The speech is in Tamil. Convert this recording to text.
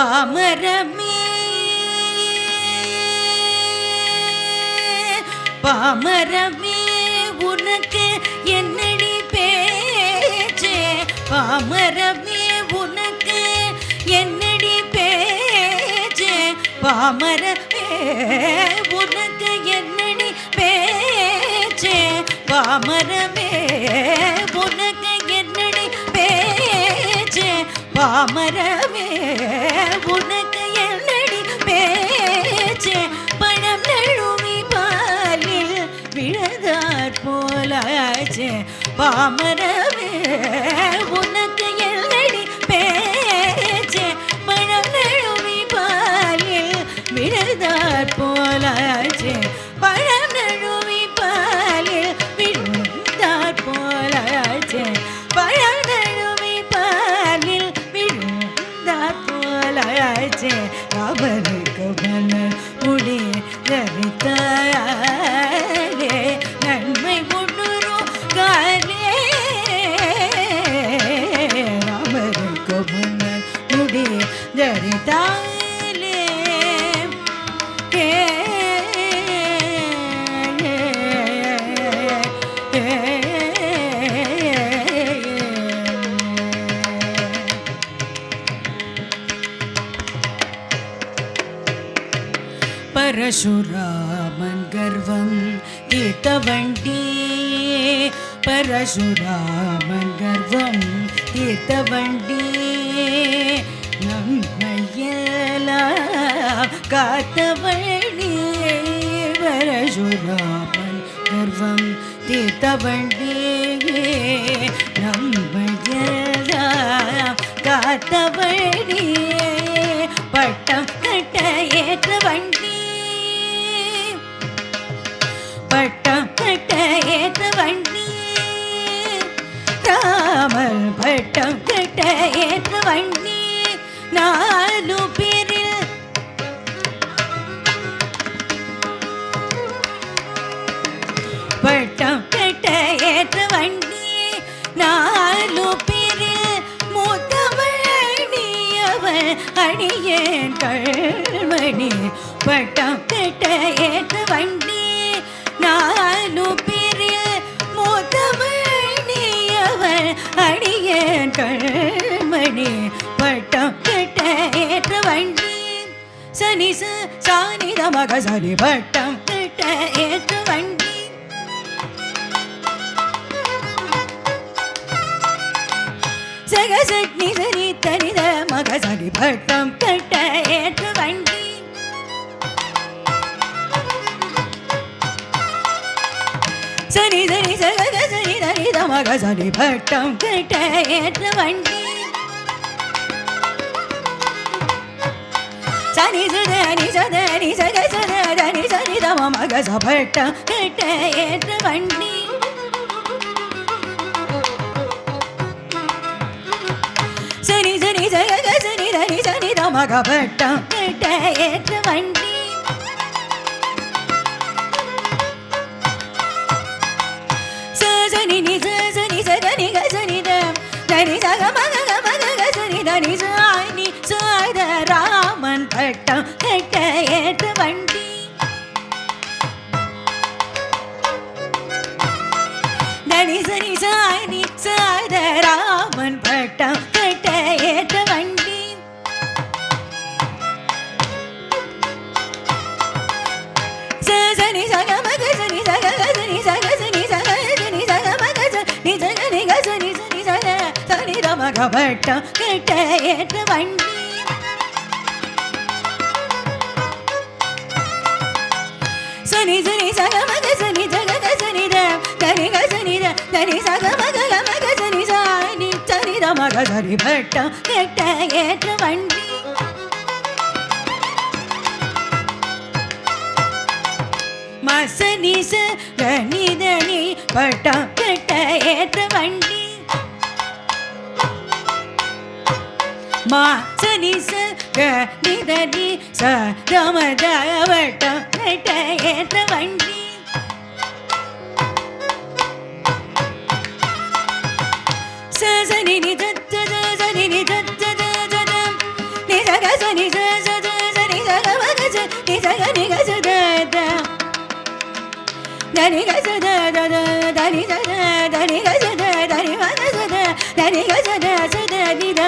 பாமரமே பாமரமே உனக்கு என்னடி பேச்சே பாமரமே உனக்கு என்னடி பேச்சே பாமரமே உனக்கு என்னடி பேச்சே பாமரமே உனக்கு என்னடி பேச்சே பாமரமே உனக்கு என்னடி பேச்சே பழம் நழுவி பாலில் விழுதாற் போலாச்சே பாமரமே உனக்கு என்னடி பேச்சே பழம் நழுவி பாலில் விழுதாற் போலாச்சே பழம் நழுவி பாலில் விழுந்தாற் போலாச்சே பழம் நழுவி பாலில் விழுந்தாற் போலாச்சே அவருக்கு மலர் முடி தரித்தாலே நன்மை முன்னுரும் காலே அவருக்கு மலர் முடி தரித்தாலே பரசுராமன் கர்வம் தீர்த்தவண்டி பரசுராமன் கர்வம் தீர்த்தவண்டி நம்மையெல்லாம் காத்தவண்டி பரசுராமன் கர்வம் தீர்த்தவண்டி நம்மையெல்லாம் காத்தவண்டி பட்டம் கட்ட ஏற்ற வண்டி பட்டம் கட்ட ஏற்ற வண்டி ராமர் பட்டம் கட்ட ஏற்ற வண்டி நாலு பேரில் பட்டம் கட்ட ஏற்ற வண்டி நாலு பேரில் மூத்தவழி அவள் அணியேன் கண்மணி பட்டம் கட்ட ஏற்ற வண்டி நாலு பேரில் மூத்தவழி அவள் அணியேன் கண்மணி பட்டம் கட்ட ஏற்ற வண்டி சனி சானித மக சனி பட்டம் கட்ட ஏற்ற வண்டி சகசட்னி சரி தனித மக சனி பட்டம் கட்ட ஏற்ற வண்டி சரி சரி சக சரி தனித மக சனி பட்டம் கட்ட ஏற்ற வண்டி சனி சதனி சதனி சக சதனி சனி தம மக சபட்டம் கட்ட ஏற்ற வண்டி சனி சனி சக சனி தனி சனி தம பட்டம் கட்ட ஏற்ற வண்டி சனி நி சனி சகனி கசனி தனி சக மக மக கசனி தனி சானி சாத ராமன் பட்டம் கட்ட ஏற்ற வண்டி தனி சனி சானி சாத ராமன் பட்டம் கட்ட ஏற்ற வண்டி சனி சக மக சனி சக கசனி சக சனி சக சனி சக மக சனி சக நி கசனி சனி சக சனி ரமக பட்டம் கட்ட ஏற்ற வண்டி சனி சனி சக மக சனி சக கசனி தனி கசனி தனி சக மக மக சனி சானி சனி ரமக சனி பட்டம் கட்ட ஏற்ற வண்டி மசனி சனி தனி பட்டம் கட்ட ஏற்ற வண்டி மாசனி சனி தனி ச ரமத பட்டம் கட்ட ஏற்ற வண்டி சனி நி தத்த சனி நி தத்த தனி கசத தத தனி சத தனி கசத தனி மக சத தனி கசத சத நித